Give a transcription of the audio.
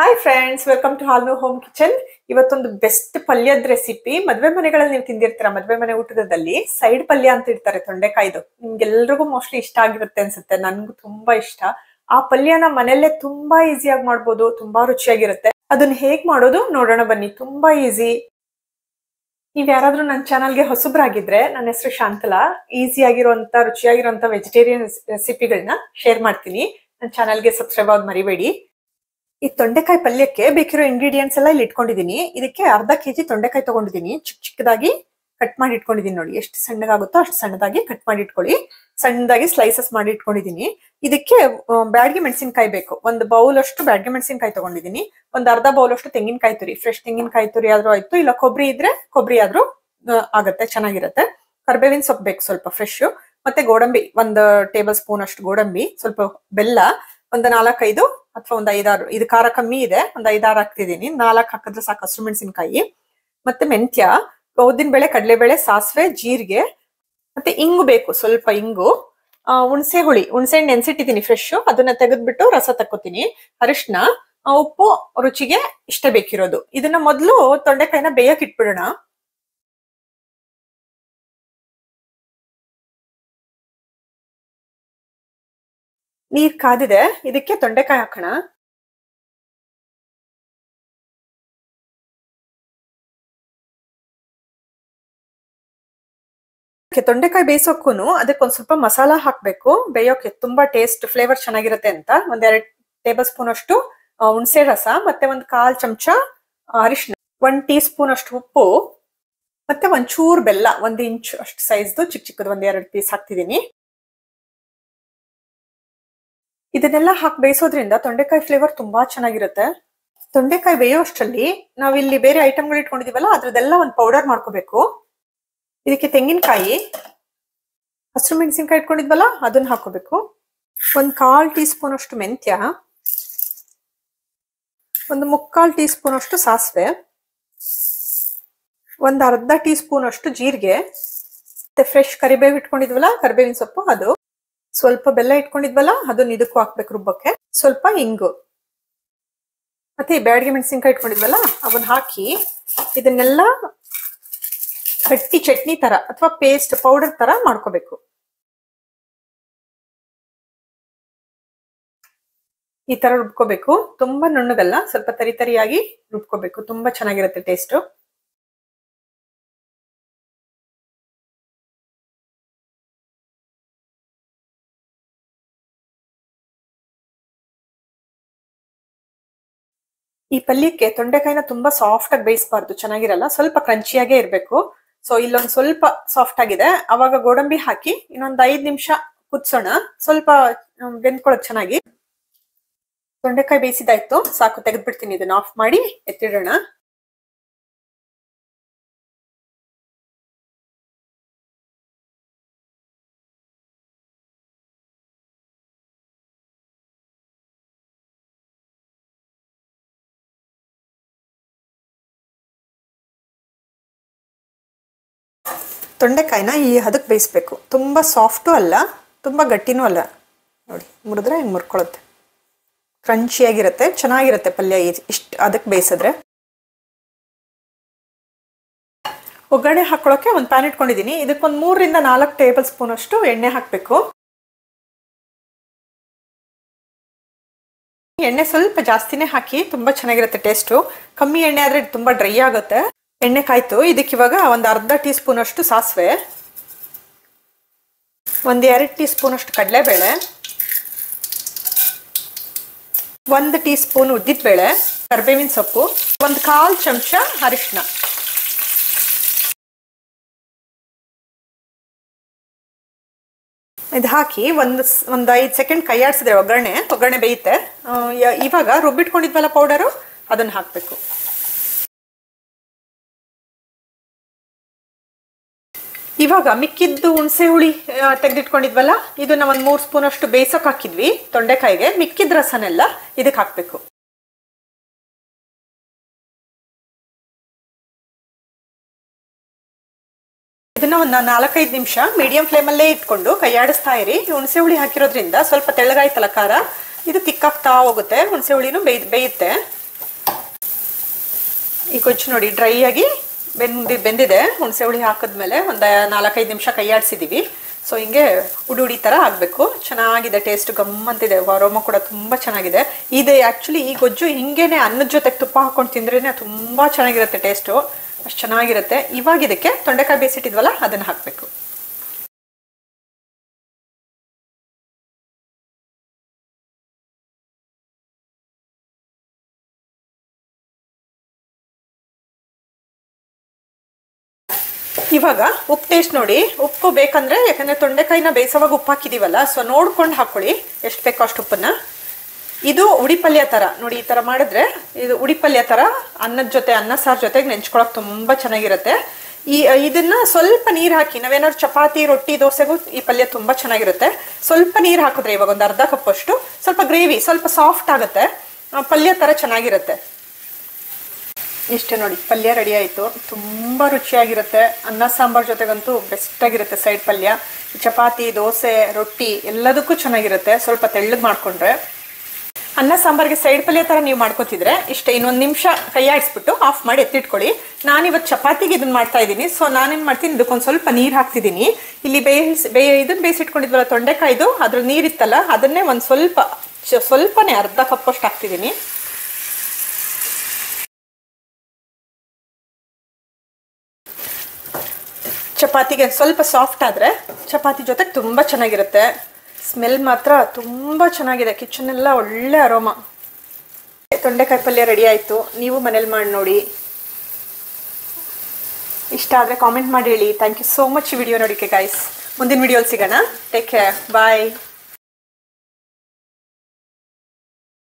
Hi friends, welcome to ಹಾಲ್ನೋ home kitchen. ಇವತ್ತೊಂದು best ಪಲ್ಯದ ರೆಸಿಪಿ. ಮದ್ವೆ ಮನೆಗಳಲ್ಲಿ ನೀವು ತಿಂದಿರ್ತೀರಾ, ಮದ್ವೆ ಮನೆ ಊಟದಲ್ಲಿ ಸೈಡ್ ಪಲ್ಯ ಅಂತ ಇರ್ತಾರೆ ತೊಂಡೆಕಾಯ್ದು. ನಿಮ್ಗೆಲ್ರಿಗೂ ಮೋಸ್ಟ್ಲಿ ಇಷ್ಟ ಆಗಿರುತ್ತೆ ಅನ್ಸುತ್ತೆ, ನನ್ಗೂ ತುಂಬಾ ಇಷ್ಟ. ಆ ಪಲ್ಯನ ಮನೆಯಲ್ಲೇ ತುಂಬಾ ಈಸಿಯಾಗಿ ಮಾಡ್ಬೋದು, ತುಂಬಾ ರುಚಿಯಾಗಿರುತ್ತೆ. ಅದನ್ನ ಹೇಗ್ ಮಾಡೋದು ನೋಡೋಣ ಬನ್ನಿ. ತುಂಬಾ ಈಸಿ. ನೀವ್ ಯಾರಾದ್ರೂ ನನ್ನ ಚಾನಲ್ಗೆ ಹೊಸಬ್ರಾಗಿದ್ರೆ, ನನ್ನ ಹೆಸರು ಶಾಂತಲಾ. ಈಸಿ ಆಗಿರುವಂತ ರುಚಿಯಾಗಿರುವಂತ ವೆಜಿಟೇರಿಯನ್ ರೆಸಿಪಿಗಳನ್ನ ಶೇರ್ ಮಾಡ್ತೀನಿ. ನನ್ನ ಚಾನಲ್ಗೆ ಸಬ್ಸ್ಕ್ರೈಬ್ ಆಗೋದು ಮರಿಬೇಡಿ. ಈ ತೊಂಡೆಕಾಯಿ ಪಲ್ಯಕ್ಕೆ ಬೇಕಿರೋ ಇಂಗ್ರೀಡಿಯೆಂಟ್ಸ್ ಎಲ್ಲ ಇಲ್ಲಿ ಇಟ್ಕೊಂಡಿದೀನಿ. ಇದಕ್ಕೆ ಅರ್ಧ ಕೆಜಿ ತೊಂಡೆಕಾಯಿ ತಗೊಂಡಿದ್ದೀನಿ. ಚಿಕ್ಕದಾಗಿ ಕಟ್ ಮಾಡಿ ಇಟ್ಕೊಂಡಿದೀನಿ. ನೋಡಿ ಎಷ್ಟು ಸಣ್ಣಗಾಗುತ್ತೋ ಅಷ್ಟು ಸಣ್ಣದಾಗಿ ಕಟ್ ಮಾಡಿ ಇಟ್ಕೊಳ್ಳಿ. ಸಣ್ಣದಾಗಿ ಸ್ಲೈಸಸ್ ಮಾಡಿ ಇಟ್ಕೊಂಡಿದೀನಿ. ಇದಕ್ಕೆ ಬ್ಯಾಡ್ಗೆ ಮೆಣಸಿನಕಾಯಿ ಬೇಕು. ಒಂದು ಬೌಲ್ ಅಷ್ಟು ಬ್ಯಾಡ್ಗೆ ಮೆಣಸಿನಕಾಯಿ ತಗೊಂಡಿದೀನಿ. ಒಂದು ಅರ್ಧ ಬೌಲ್ ಅಷ್ಟು ತೆಂಗಿನಕಾಯಿ ತುರಿ, ಫ್ರೆಶ್ ತೆಂಗಿನಕಾಯಿ ತುರಿ ಆದ್ರೂ ಆಯ್ತು, ಇಲ್ಲ ಕೊಬ್ಬರಿ ಇದ್ರೆ ಕೊಬ್ಬರಿ ಆದ್ರೂ ಆಗತ್ತೆ, ಚೆನ್ನಾಗಿರುತ್ತೆ. ಕರ್ಬೇವಿನ ಸೊಪ್ಪು ಬೇಕು ಸ್ವಲ್ಪ ಫ್ರೆಶ್. ಮತ್ತೆ ಗೋಡಂಬಿ, ಒಂದು ಟೇಬಲ್ ಸ್ಪೂನ್ ಅಷ್ಟು ಗೋಡಂಬಿ, ಸ್ವಲ್ಪ ಬೆಲ್ಲ, ಒಂದು 4-5 ಅಥವಾ ಒಂದು 5-6. ಇದು ಖಾರ ಕಮ್ಮಿ ಇದೆ, ಒಂದು 5-6 ಹಾಕ್ತಿದ್ದೀನಿ. 4 ಹಾಕಿದ್ರೆ ಸಾಕು. ಹಸಿರು ಮೆಣಸಿನಕಾಯಿ, ಮತ್ತೆ ಮೆಂತ್ಯ, ಉದ್ದಿನ ಬೇಳೆ, ಕಡಲೆಬೇಳೆ, ಸಾಸಿವೆ, ಜೀರಿಗೆ, ಮತ್ತೆ ಇಂಗು ಬೇಕು, ಸ್ವಲ್ಪ ಇಂಗು. ಹುಣಸೆ ಹುಳಿ, ಹುಣಸೆ ಹಣ್ಣು ನೆನ್ಸಿಟ್ಟಿದ್ದೀನಿ ಫ್ರೆಶ್, ಅದನ್ನ ತೆಗೆದ್ಬಿಟ್ಟು ರಸ ತಕ್ಕೋತೀನಿ. ಅರಿಶಿನ, ಉಪ್ಪು ರುಚಿಗೆ ಇಷ್ಟ ಬೇಕಿರೋದು. ಇದನ್ನ ಮೊದಲು ತೊಂಡೆಕಾಯಿನ ಬೇಯಕ್ ಇಟ್ಬಿಡೋಣ. ನೀರ್ ಕಾದಿದೆ, ಇದಕ್ಕೆ ತೊಂಡೆಕಾಯಿ ಹಾಕೋಣ. ತೊಂಡೆಕಾಯಿ ಬೇಯಿಸೋಕ್ಕೂ ಅದಕ್ಕೊಂದ್ ಸ್ವಲ್ಪ ಮಸಾಲಾ ಹಾಕ್ಬೇಕು. ಬೇಯೋಕೆ ತುಂಬಾ ಟೇಸ್ಟ್, ಫ್ಲೇವರ್ ಚೆನ್ನಾಗಿರುತ್ತೆ ಅಂತ. 1-2 ಟೇಬಲ್ ಸ್ಪೂನ್ ಅಷ್ಟು ಹುಣಸೆ ರಸ, ಮತ್ತೆ 1/4 ಚಮಚ ಅರಿಶಿನ, 1 ಟೀ ಸ್ಪೂನ್ ಅಷ್ಟು ಉಪ್ಪು, ಮತ್ತೆ ಒಂಚೂರು ಬೆಲ್ಲ, 1 ಇಂಚ್ ಅಷ್ಟು ಸೈಜ್ದು ಚಿಕ್ಕದು 1-2 ಪೀಸ್ ಹಾಕ್ತಿದ್ದೀನಿ. ಇದನ್ನೆಲ್ಲ ಹಾಕಿ ಬೇಯಿಸೋದ್ರಿಂದ ತೊಂಡೆಕಾಯಿ ಫ್ಲೇವರ್ ತುಂಬಾ ಚೆನ್ನಾಗಿರುತ್ತೆ. ತೊಂಡೆಕಾಯಿ ಬೇಯೋ ಅಷ್ಟರಲ್ಲಿ ನಾವಿಲ್ಲಿ ಬೇರೆ ಐಟಮ್ಗಳು ಇಟ್ಕೊಂಡಿದೀವಲ್ಲ, ಅದ್ರದ್ದೆಲ್ಲ ಒಂದು ಪೌಡರ್ ಮಾಡ್ಕೋಬೇಕು. ಇದಕ್ಕೆ ತೆಂಗಿನಕಾಯಿ, ಹಸಿರು ಮೆಣಸಿನಕಾಯಿ ಇಟ್ಕೊಂಡಿದ್ವಲ್ಲ ಅದನ್ನ ಹಾಕೋಬೇಕು. 1/4 ಟೀ ಸ್ಪೂನ್ ಅಷ್ಟು ಮೆಂತ್ಯ, 1/4 ಟೀ ಸ್ಪೂನ್ ಅಷ್ಟು ಸಾಸಿವೆ, 1/2 ಟೀ ಸ್ಪೂನ್ ಅಷ್ಟು ಜೀರಿಗೆ, ಮತ್ತೆ ಫ್ರೆಶ್ ಕರಿಬೇವು ಇಟ್ಕೊಂಡಿದ್ವಲ್ಲ, ಕರಿಬೇವಿನ ಸೊಪ್ಪು ಅದು, ಸ್ವಲ್ಪ ಬೆಲ್ಲ ಇಟ್ಕೊಂಡಿದ್ವಲ್ಲ ಅದನ್ನ ಇದಕ್ಕೂ ಹಾಕ್ಬೇಕು ರುಬ್ಬಕ್ಕೆ, ಸ್ವಲ್ಪ ಇಂಗು, ಮತ್ತೆ ಈ ಬ್ಯಾಡ್ಗೆ ಮೆಣಸಿನಕಾಯಿ ಇಟ್ಕೊಂಡಿದ್ವಲ್ಲ ಅವನ್ನ ಹಾಕಿ ಇದನ್ನೆಲ್ಲ ಗಟ್ಟಿ ಚಟ್ನಿ ತರ ಅಥವಾ ಪೇಸ್ಟ್ ಪೌಡರ್ ತರ ಮಾಡ್ಕೋಬೇಕು. ಈ ತರ ರುಬ್ಕೋಬೇಕು. ತುಂಬಾ ನುಣ್ಣಗಲ್ಲ, ಸ್ವಲ್ಪ ತರಿಯಾಗಿ ರುಬ್ಕೋಬೇಕು. ತುಂಬಾ ಚೆನ್ನಾಗಿರುತ್ತೆ ಟೇಸ್ಟ್. ಈ ಪಲ್ಯಕ್ಕೆ ತೊಂಡೆಕಾಯಿನ ತುಂಬಾ ಸಾಫ್ಟ್ ಆಗಿ ಬೇಯಿಸಬಾರ್ದು, ಚೆನ್ನಾಗಿರಲ್ಲ. ಸ್ವಲ್ಪ ಕ್ರಂಚಿಯಾಗೇ ಇರ್ಬೇಕು. ಸೊ ಇಲ್ಲೊಂದು ಸ್ವಲ್ಪ ಸಾಫ್ಟ್ ಆಗಿದೆ, ಅವಾಗ ಗೋಡಂಬಿ ಹಾಕಿ ಇನ್ನೊಂದು 5 ನಿಮಿಷ ಕುದಿಸೋಣ, ಸ್ವಲ್ಪ ಬೆಂದ್ಕೊಳ್ಳೋದು ಚೆನ್ನಾಗಿ. ತೊಂಡೆಕಾಯಿ ಬೇಯಿಸಿದಾಯ್ತು, ಸಾಕು, ತೆಗೆದ್ಬಿಡ್ತೀನಿ. ಇದನ್ನ ಆಫ್ ಮಾಡಿ ಎತ್ತಿಡೋಣ. ತೊಂಡೆಕಾಯಿನ ಈ ಹದಕ್ಕೆ ಬೇಯಿಸ್ಬೇಕು. ತುಂಬಾ ಸಾಫ್ಟು ಅಲ್ಲ, ತುಂಬಾ ಗಟ್ಟಿನೂ ಅಲ್ಲ. ನೋಡಿ, ಮುರಿದ್ರೆ ಹಿಂಗೆ ಮುರ್ಕೊಳ್ಳುತ್ತೆ, ಕ್ರಂಚಿಯಾಗಿರುತ್ತೆ, ಚೆನ್ನಾಗಿರುತ್ತೆ ಪಲ್ಯ ಇಷ್ಟು ಅದಕ್ಕೆ ಬೇಯಿಸಿದ್ರೆ. ಒಗ್ಗರಣೆ ಹಾಕೊಳ್ಳೋಕೆ ಒಂದು ಪ್ಯಾನ್ ಇಟ್ಕೊಂಡಿದ್ದೀನಿ. ಇದಕ್ಕೊಂದು 3-4 ಟೇಬಲ್ ಸ್ಪೂನ್ ಅಷ್ಟು ಎಣ್ಣೆ ಹಾಕಬೇಕು. ಎಣ್ಣೆ ಸ್ವಲ್ಪ ಜಾಸ್ತಿನೇ ಹಾಕಿ, ತುಂಬಾ ಚೆನ್ನಾಗಿರುತ್ತೆ ಟೇಸ್ಟು. ಕಮ್ಮಿ ಎಣ್ಣೆ ಆದ್ರೆ ತುಂಬಾ ಡ್ರೈ ಆಗುತ್ತೆ. ಎಣ್ಣೆ ಕಾಯ್ತು. ಇದಕ್ಕೆ ಇವಾಗ 1/2 ಟೀ ಸ್ಪೂನ್ ಅಷ್ಟು ಸಾಸಿವೆ, 1-2 ಟೀ ಸ್ಪೂನ್ ಅಷ್ಟು ಕಡಲೆಬೇಳೆ, 1 ಟೀ ಸ್ಪೂನ್ ಉದ್ದಿನ ಬೇಳೆ, ಕರಿಬೇವಿನ ಸೊಪ್ಪು, 1/4 ಚಮಚ ಅರಿಶಿನ. ಇದು ಹಾಕಿ ಒಂದು 5 ಸೆಕೆಂಡ್ ಕೈ ಆಡಿಸಿದ್ರೆ ಒಗ್ಗರಣೆ ಬೇಯುತ್ತೆ. ಇವಾಗ ರುಬ್ಬಿಟ್ಕೊಂಡಿದ್ವಲ್ಲ ಪೌಡರು, ಅದನ್ನ ಹಾಕಬೇಕು. ಇವಾಗ ಮಿಕ್ಕಿದ್ದು ಹುಣಸೆ ಹುಳಿ ತೆಗೆದಿಟ್ಕೊಂಡಿದ್ವಲ್ಲ, ಇದನ್ನ 1-3 ಸ್ಪೂನ್ ಅಷ್ಟು ಬೇಯಿಸೋಕೆ ಹಾಕಿದ್ವಿ ತೊಂಡೆಕಾಯಿಗೆ. ಮಿಕ್ಕಿದ ರಸನೆಲ್ಲ ಇದಕ್ಕೆ ಹಾಕ್ಬೇಕು. ಇದನ್ನ ಒಂದು 4-5 ನಿಮಿಷ ಮೀಡಿಯಂ ಫ್ಲೇಮಲ್ಲೇ ಇಟ್ಕೊಂಡು ಕೈ ಆಡಿಸ್ತಾ ಇರಿ. ಹುಣಸೆ ಹುಳಿ ಹಾಕಿರೋದ್ರಿಂದ ಸ್ವಲ್ಪ ತೆಳ್ಳಗಾಯ್ತಲ್ಲ ಖಾರ, ಇದು ತಿಕ್ಕಾಗ್ತಾ ಹೋಗುತ್ತೆ. ಹುಣಸೆ ಹುಳಿನೂ ಬೇಯುತ್ತೆ. ಈ ಗೊಜ್ಜು ನೋಡಿ ಡ್ರೈ ಆಗಿ ಬೆಂದಿದೆ. ಹುಣಸೆ ಹುಳಿ ಹಾಕಿದ್ಮೇಲೆ ಒಂದು 4-5 ನಿಮಿಷ ಕೈ ಆಡಿಸಿದ್ದೀವಿ. ಸೊ ಹಿಂಗೆ ಉಡಿ ಥರ ಆಗಬೇಕು. ಚೆನ್ನಾಗಿದೆ, ಟೇಸ್ಟ್ ಗಮ್ಮಂತಿದೆ, ಅರೋಮ ಕೂಡ ತುಂಬ ಚೆನ್ನಾಗಿದೆ. ಇದು ಆ್ಯಕ್ಚುಲಿ ಈ ಗೊಜ್ಜು ಹಿಂಗೇನೆ ಅನ್ನದ ಜೊತೆಗೆ ತುಪ್ಪ ಹಾಕೊಂಡು ತಿಂದ್ರೇ ತುಂಬ ಚೆನ್ನಾಗಿರುತ್ತೆ, ಟೇಸ್ಟು ಅಷ್ಟು ಚೆನ್ನಾಗಿರುತ್ತೆ. ಇವಾಗ ಇದಕ್ಕೆ ತೊಂಡೆಕಾಯಿ ಬೇಯಿಸಿಟ್ಟಿದ್ವಲ್ಲ ಅದನ್ನು ಹಾಕಬೇಕು. ಇವಾಗ ಉಪ್ಪು ಟೇಸ್ಟ್ ನೋಡಿ. ಉಪ್ಪು ಬೇಕಂದ್ರೆ, ಯಾಕಂದ್ರೆ ತೊಂಡೆಕಾಯಿನ ಬೇಯಿಸೋವಾಗ ಉಪ್ಪು ಹಾಕಿದೀವಲ್ಲ, ಸೊ ನೋಡ್ಕೊಂಡು ಹಾಕೊಳ್ಳಿ ಎಷ್ಟು ಬೇಕೋ ಅಷ್ಟು ಉಪ್ಪನ್ನ. ಇದು ಉಡಿ ಪಲ್ಯ ಥರ ನೋಡಿ, ಈ ಥರ ಮಾಡಿದ್ರೆ ಇದು ಉಡಿ ಪಲ್ಯ ಥರ ಅನ್ನದ ಜೊತೆ, ಅನ್ನ ಸಾರು ಜೊತೆಗೆ ನೆಂಚ್ಕೊಳಕ್ಕೆ ತುಂಬ ಚೆನ್ನಾಗಿರುತ್ತೆ. ಇದನ್ನ ಸ್ವಲ್ಪ ನೀರು ಹಾಕಿ, ನಾವೇನಾದ್ರು ಚಪಾತಿ, ರೊಟ್ಟಿ, ದೋಸೆಗೂ ಈ ಪಲ್ಯ ತುಂಬ ಚೆನ್ನಾಗಿರುತ್ತೆ. ಸ್ವಲ್ಪ ನೀರು ಹಾಕಿದ್ರೆ ಇವಾಗ ಒಂದು ಅರ್ಧ ಕಪ್ ಅಷ್ಟು, ಸ್ವಲ್ಪ ಗ್ರೇವಿ, ಸ್ವಲ್ಪ ಸಾಫ್ಟ್ ಆಗುತ್ತೆ, ಪಲ್ಯ ಥರ ಚೆನ್ನಾಗಿರುತ್ತೆ. ಇಷ್ಟೇ ನೋಡಿ, ಪಲ್ಯ ರೆಡಿ ಆಯಿತು. ತುಂಬ ರುಚಿಯಾಗಿರುತ್ತೆ. ಅನ್ನ ಸಾಂಬಾರು ಜೊತೆಗಂತೂ ಬೆಸ್ಟಾಗಿರುತ್ತೆ ಸೈಡ್ ಪಲ್ಯ. ಚಪಾತಿ, ದೋಸೆ, ರೊಟ್ಟಿ ಎಲ್ಲದಕ್ಕೂ ಚೆನ್ನಾಗಿರುತ್ತೆ. ಸ್ವಲ್ಪ ತೆಳ್ಳಗೆ ಮಾಡಿಕೊಂಡ್ರೆ ಅನ್ನ ಸಾಂಬಾರಿಗೆ ಸೈಡ್ ಪಲ್ಯ ಥರ ನೀವು ಮಾಡ್ಕೊತಿದ್ರೆ ಇಷ್ಟೇ. ಇನ್ನೊಂದು ನಿಮಿಷ ಕೈ ಆಡಿಸ್ಬಿಟ್ಟು ಆಫ್ ಮಾಡಿ ಎತ್ತಿಟ್ಕೊಳ್ಳಿ. ನಾನಿವತ್ತು ಚಪಾತಿಗೆ ಇದನ್ನು ಮಾಡ್ತಾ ಇದ್ದೀನಿ. ಸೊ ನಾನೇನು ಮಾಡ್ತೀನಿ, ಇದಕ್ಕೊಂದು ಸ್ವಲ್ಪ ನೀರು ಹಾಕ್ತಿದ್ದೀನಿ. ಇಲ್ಲಿ ಇದನ್ನು ಬೇಯಿಸಿಟ್ಕೊಂಡಿದ್ವಲ್ಲ ತೊಂಡೆಕಾಯ್ದು, ಅದ್ರ ನೀರಿತ್ತಲ್ಲ ಅದನ್ನೇ ಒಂದು ಸ್ವಲ್ಪನೇ ಅರ್ಧ ಕಪ್ಪಷ್ಟು ಹಾಕ್ತಿದ್ದೀನಿ. ಚಪಾತಿಗೆ ಸ್ವಲ್ಪ ಸಾಫ್ಟ್ ಆದರೆ ಚಪಾತಿ ಜೊತೆಗೆ ತುಂಬ ಚೆನ್ನಾಗಿರುತ್ತೆ. ಸ್ಮೆಲ್ ಮಾತ್ರ ತುಂಬ ಚೆನ್ನಾಗಿದೆ, ಕಿಚನ್ ಎಲ್ಲ ಒಳ್ಳೆ ಅರೋಮ. ತೊಂಡೆಕಾಯಿ ಪಲ್ಯ ರೆಡಿ ಆಯಿತು. ನೀವು ಮನೇಲಿ ಮಾಡಿ ನೋಡಿ. ಇಷ್ಟ ಆದರೆ ಕಾಮೆಂಟ್ ಮಾಡಿ ಹೇಳಿ. ಥ್ಯಾಂಕ್ ಯು ಸೋ ಮಚ್ ಈ ವಿಡಿಯೋ ನೋಡಿಕೆ ಗೈಸ್. ಮುಂದಿನ ವಿಡಿಯೋಲಿ ಸಿಗೋಣ. ಟೇಕ್ ಕೇರ್, ಬಾಯ್.